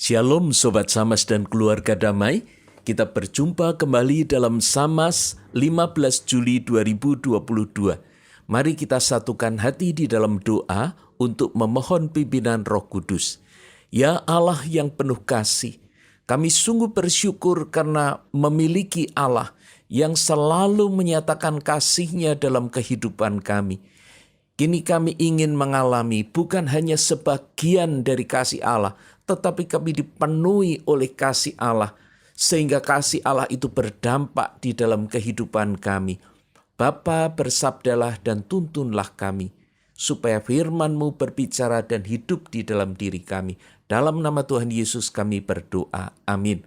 Shalom Sobat Samas dan keluarga damai. Kita berjumpa kembali dalam Samas 15 Juli 2022. Mari kita satukan hati di dalam doa untuk memohon pimpinan Roh Kudus. Ya Allah yang penuh kasih, kami sungguh bersyukur karena memiliki Allah yang selalu menyatakan kasih-Nya dalam kehidupan kami. Kini kami ingin mengalami bukan hanya sebagian dari kasih Allah, tetapi kami dipenuhi oleh kasih Allah, sehingga kasih Allah itu berdampak di dalam kehidupan kami. Bapa, bersabdalah dan tuntunlah kami, supaya firman-Mu berbicara dan hidup di dalam diri kami. Dalam nama Tuhan Yesus kami berdoa. Amin.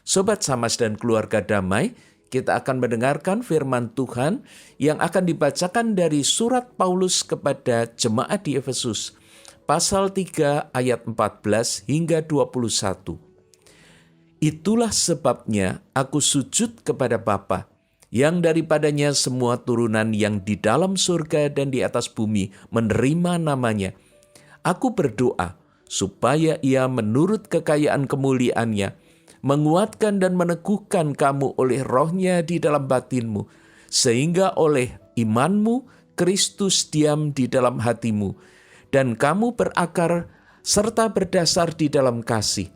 Sobat Samas dan keluarga damai, kita akan mendengarkan firman Tuhan yang akan dibacakan dari surat Paulus kepada jemaat di Efesus, pasal 3 ayat 14 hingga 21. Itulah sebabnya aku sujud kepada Bapa, yang daripadanya semua turunan yang di dalam surga dan di atas bumi menerima namanya. Aku berdoa supaya Ia menurut kekayaan kemuliaan-Nya menguatkan dan meneguhkan kamu oleh Roh-Nya di dalam batinmu, sehingga oleh imanmu Kristus diam di dalam hatimu, dan kamu berakar serta berdasar di dalam kasih.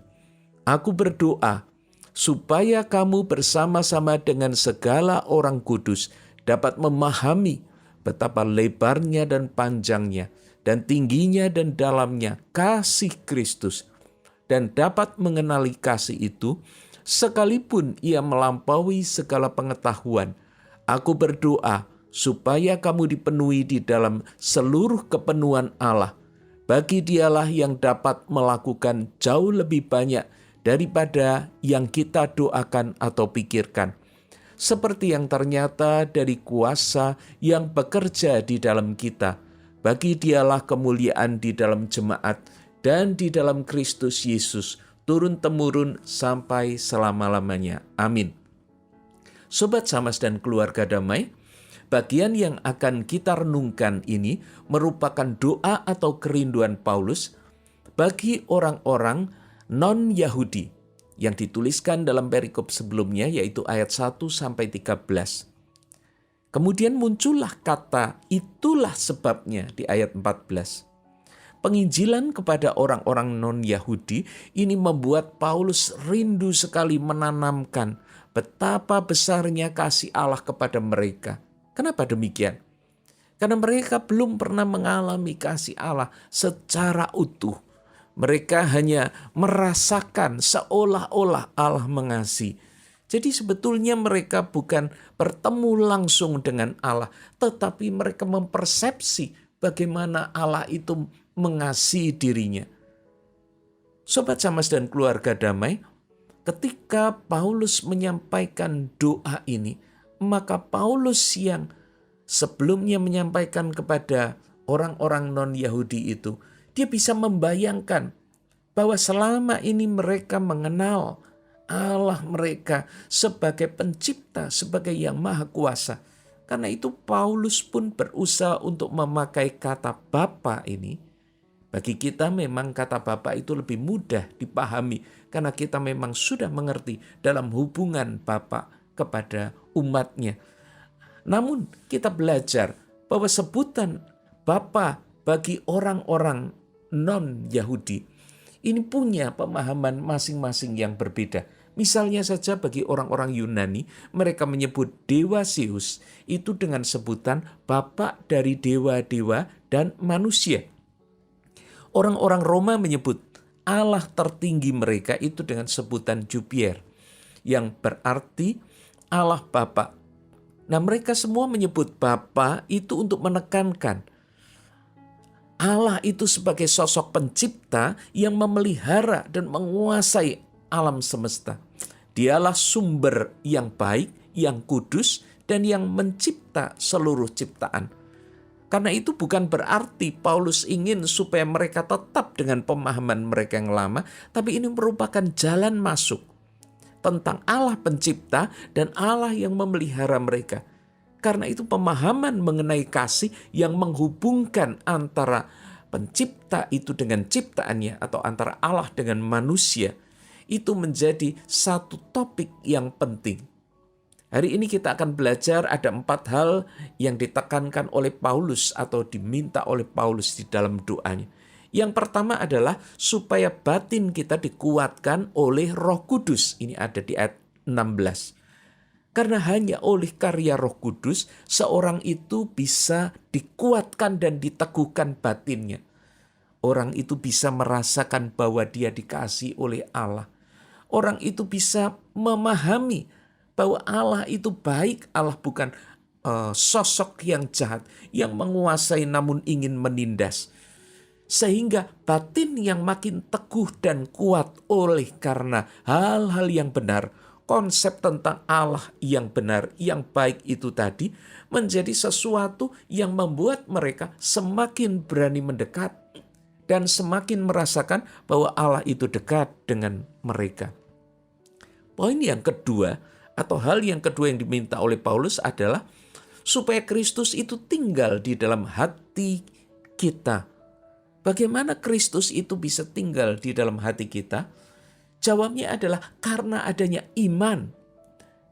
Aku berdoa supaya kamu bersama-sama dengan segala orang kudus dapat memahami betapa lebarnya dan panjangnya, dan tingginya dan dalamnya kasih Kristus, dan dapat mengenali kasih itu, sekalipun ia melampaui segala pengetahuan. Aku berdoa supaya kamu dipenuhi di dalam seluruh kepenuhan Allah. Bagi Dialah yang dapat melakukan jauh lebih banyak daripada yang kita doakan atau pikirkan, seperti yang ternyata dari kuasa yang bekerja di dalam kita. Bagi Dialah kemuliaan di dalam jemaat dan di dalam Kristus Yesus, turun-temurun sampai selama-lamanya. Amin. Sobat Samas dan keluarga damai, bagian yang akan kita renungkan ini merupakan doa atau kerinduan Paulus bagi orang-orang non-Yahudi yang dituliskan dalam perikop sebelumnya, yaitu ayat 1-13. Kemudian muncullah kata itulah sebabnya di ayat 14. Penginjilan kepada orang-orang non-Yahudi ini membuat Paulus rindu sekali menanamkan betapa besarnya kasih Allah kepada mereka. Kenapa demikian? Karena mereka belum pernah mengalami kasih Allah secara utuh. Mereka hanya merasakan seolah-olah Allah mengasihi. Jadi sebetulnya mereka bukan bertemu langsung dengan Allah, tetapi mereka mempersepsi bagaimana Allah itu mengasihi dirinya. Sobat Samas dan keluarga damai, ketika Paulus menyampaikan doa ini, maka Paulus yang sebelumnya menyampaikan kepada orang-orang non-Yahudi itu, dia bisa membayangkan bahwa selama ini mereka mengenal Allah mereka sebagai pencipta, sebagai yang maha kuasa. Karena itu Paulus pun berusaha untuk memakai kata Bapa ini. Bagi kita memang kata Bapa itu lebih mudah dipahami karena kita memang sudah mengerti dalam hubungan Bapa kepada umatnya. Namun kita belajar bahwa sebutan Bapa bagi orang-orang non-Yahudi ini punya pemahaman masing-masing yang berbeda. Misalnya saja bagi orang-orang Yunani, mereka menyebut Dewa Zeus itu dengan sebutan Bapa dari dewa-dewa dan manusia. Orang-orang Roma menyebut Allah tertinggi mereka itu dengan sebutan Jupiter, yang berarti Allah Bapa. Nah, mereka semua menyebut Bapa itu untuk menekankan Allah itu sebagai sosok pencipta yang memelihara dan menguasai alam semesta. Dialah sumber yang baik, yang kudus, dan yang mencipta seluruh ciptaan. Karena itu bukan berarti Paulus ingin supaya mereka tetap dengan pemahaman mereka yang lama, tapi ini merupakan jalan masuk tentang Allah pencipta dan Allah yang memelihara mereka. Karena itu pemahaman mengenai kasih yang menghubungkan antara pencipta itu dengan ciptaannya atau antara Allah dengan manusia itu menjadi satu topik yang penting. Hari ini kita akan belajar ada 4 hal yang ditekankan oleh Paulus atau diminta oleh Paulus di dalam doanya. Yang pertama adalah supaya batin kita dikuatkan oleh Roh Kudus. Ini ada di ayat 16. Karena hanya oleh karya Roh Kudus seorang itu bisa dikuatkan dan diteguhkan batinnya. Orang itu bisa merasakan bahwa dia dikasihi oleh Allah. Orang itu bisa memahami bahwa Allah itu baik, Allah bukan sosok yang jahat, yang menguasai namun ingin menindas. Sehingga batin yang makin teguh dan kuat oleh karena hal-hal yang benar, konsep tentang Allah yang benar, yang baik itu tadi, menjadi sesuatu yang membuat mereka semakin berani mendekat dan semakin merasakan bahwa Allah itu dekat dengan mereka. Poin yang kedua, atau hal yang kedua yang diminta oleh Paulus adalah supaya Kristus itu tinggal di dalam hati kita. Bagaimana Kristus itu bisa tinggal di dalam hati kita? Jawabnya adalah karena adanya iman.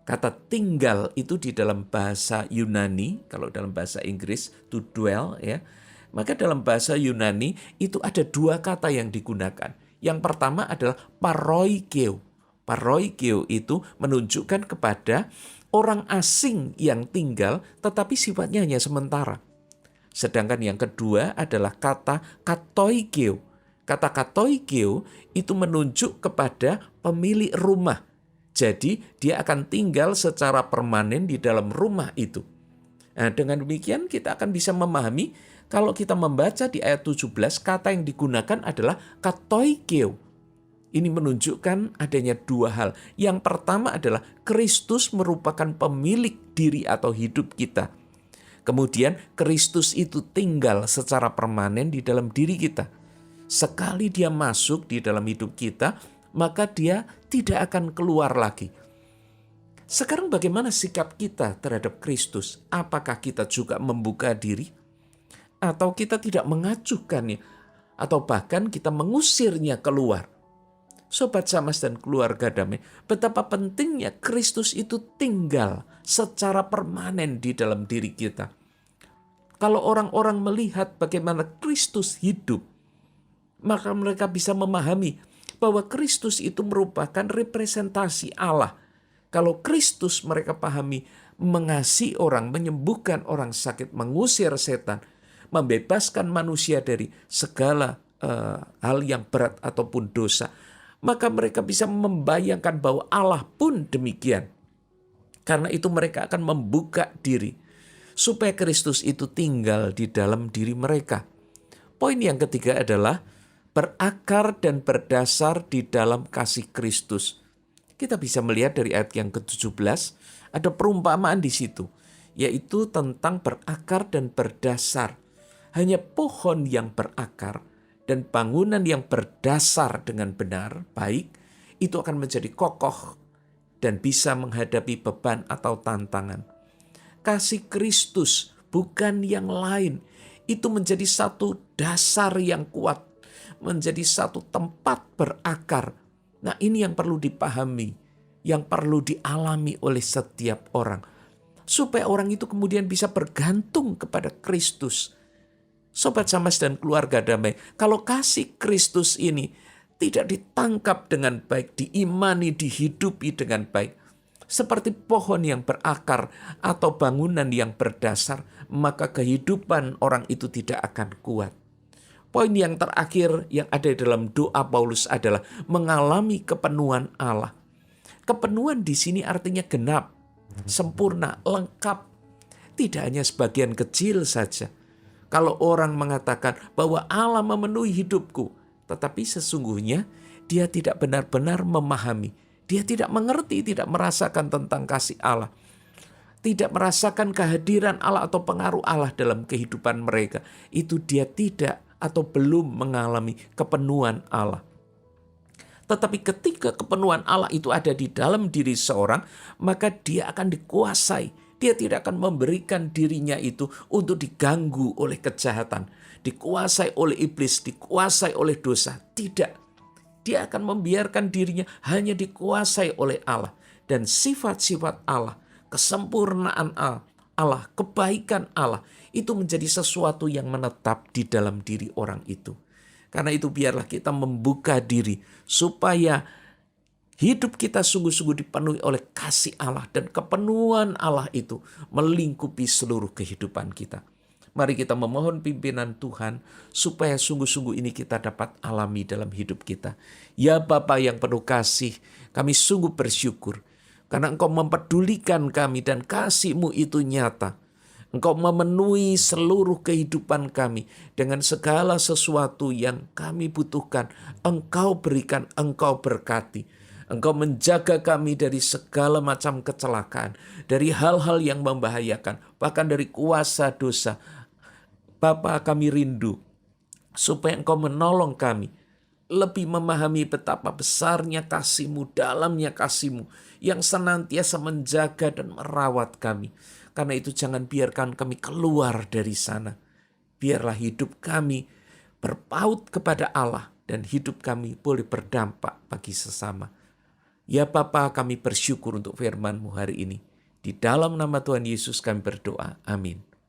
Kata tinggal itu di dalam bahasa Yunani, kalau dalam bahasa Inggris to dwell ya. Maka dalam bahasa Yunani itu ada 2 kata yang digunakan. Yang pertama adalah paroikeo. Paroikeo itu menunjukkan kepada orang asing yang tinggal tetapi sifatnya hanya sementara. Sedangkan yang kedua adalah kata katoikeo. Kata katoikeo itu menunjuk kepada pemilik rumah. Jadi dia akan tinggal secara permanen di dalam rumah itu. Nah, dengan demikian kita akan bisa memahami kalau kita membaca di ayat 17 kata yang digunakan adalah katoikeo. Ini menunjukkan adanya 2 hal. Yang pertama adalah Kristus merupakan pemilik diri atau hidup kita. Kemudian Kristus itu tinggal secara permanen di dalam diri kita. Sekali dia masuk di dalam hidup kita, maka dia tidak akan keluar lagi. Sekarang bagaimana sikap kita terhadap Kristus? Apakah kita juga membuka diri? Atau kita tidak mengacuhkannya? Atau bahkan kita mengusirnya keluar? Sobat Samas dan keluarga damai, betapa pentingnya Kristus itu tinggal secara permanen di dalam diri kita. Kalau orang-orang melihat bagaimana Kristus hidup, maka mereka bisa memahami bahwa Kristus itu merupakan representasi Allah. Kalau Kristus mereka pahami mengasihi orang, menyembuhkan orang sakit, mengusir setan, membebaskan manusia dari segala hal yang berat ataupun dosa, maka mereka bisa membayangkan bahwa Allah pun demikian. Karena itu mereka akan membuka diri supaya Kristus itu tinggal di dalam diri mereka. Poin yang ketiga adalah berakar dan berdasar di dalam kasih Kristus. Kita bisa melihat dari ayat yang ke-17, ada perumpamaan di situ, yaitu tentang berakar dan berdasar. Hanya pohon yang berakar dan bangunan yang berdasar dengan benar, baik, itu akan menjadi kokoh dan bisa menghadapi beban atau tantangan. Kasih Kristus bukan yang lain, itu menjadi satu dasar yang kuat, menjadi satu tempat berakar. Nah, ini yang perlu dipahami, yang perlu dialami oleh setiap orang, supaya orang itu kemudian bisa bergantung kepada Kristus. Sobat Samas dan keluarga damai, kalau kasih Kristus ini tidak ditangkap dengan baik, diimani, dihidupi dengan baik, seperti pohon yang berakar atau bangunan yang berdasar, maka kehidupan orang itu tidak akan kuat. Poin yang terakhir yang ada dalam doa Paulus adalah mengalami kepenuhan Allah. Kepenuhan di sini artinya genap, sempurna, lengkap. Tidak hanya sebagian kecil saja. Kalau orang mengatakan bahwa Allah memenuhi hidupku, tetapi sesungguhnya dia tidak benar-benar memahami. Dia tidak mengerti, tidak merasakan tentang kasih Allah. Tidak merasakan kehadiran Allah atau pengaruh Allah dalam kehidupan mereka. Itu dia tidak atau belum mengalami kepenuhan Allah. Tetapi ketika kepenuhan Allah itu ada di dalam diri seorang, maka dia akan dikuasai Dia tidak akan memberikan dirinya itu untuk diganggu oleh kejahatan, dikuasai oleh iblis, dikuasai oleh dosa. Tidak. Dia akan membiarkan dirinya hanya dikuasai oleh Allah. Dan sifat-sifat Allah, kesempurnaan Allah, kebaikan Allah, itu menjadi sesuatu yang menetap di dalam diri orang itu. Karena itu biarlah kita membuka diri supaya hidup kita sungguh-sungguh dipenuhi oleh kasih Allah, dan kepenuhan Allah itu melingkupi seluruh kehidupan kita. Mari kita memohon pimpinan Tuhan supaya sungguh-sungguh ini kita dapat alami dalam hidup kita. Ya Bapa yang penuh kasih, kami sungguh bersyukur karena Engkau mempedulikan kami dan kasih-Mu itu nyata. Engkau memenuhi seluruh kehidupan kami dengan segala sesuatu yang kami butuhkan. Engkau berikan, Engkau berkati. Engkau menjaga kami dari segala macam kecelakaan, dari hal-hal yang membahayakan, bahkan dari kuasa dosa. Bapa, kami rindu supaya Engkau menolong kami lebih memahami betapa besarnya kasih-Mu, dalamnya kasih-Mu yang senantiasa menjaga dan merawat kami. Karena itu jangan biarkan kami keluar dari sana. Biarlah hidup kami berpaut kepada Allah dan hidup kami boleh berdampak bagi sesama. Ya Bapa, kami bersyukur untuk firman-Mu hari ini. Di dalam nama Tuhan Yesus kami berdoa. Amin.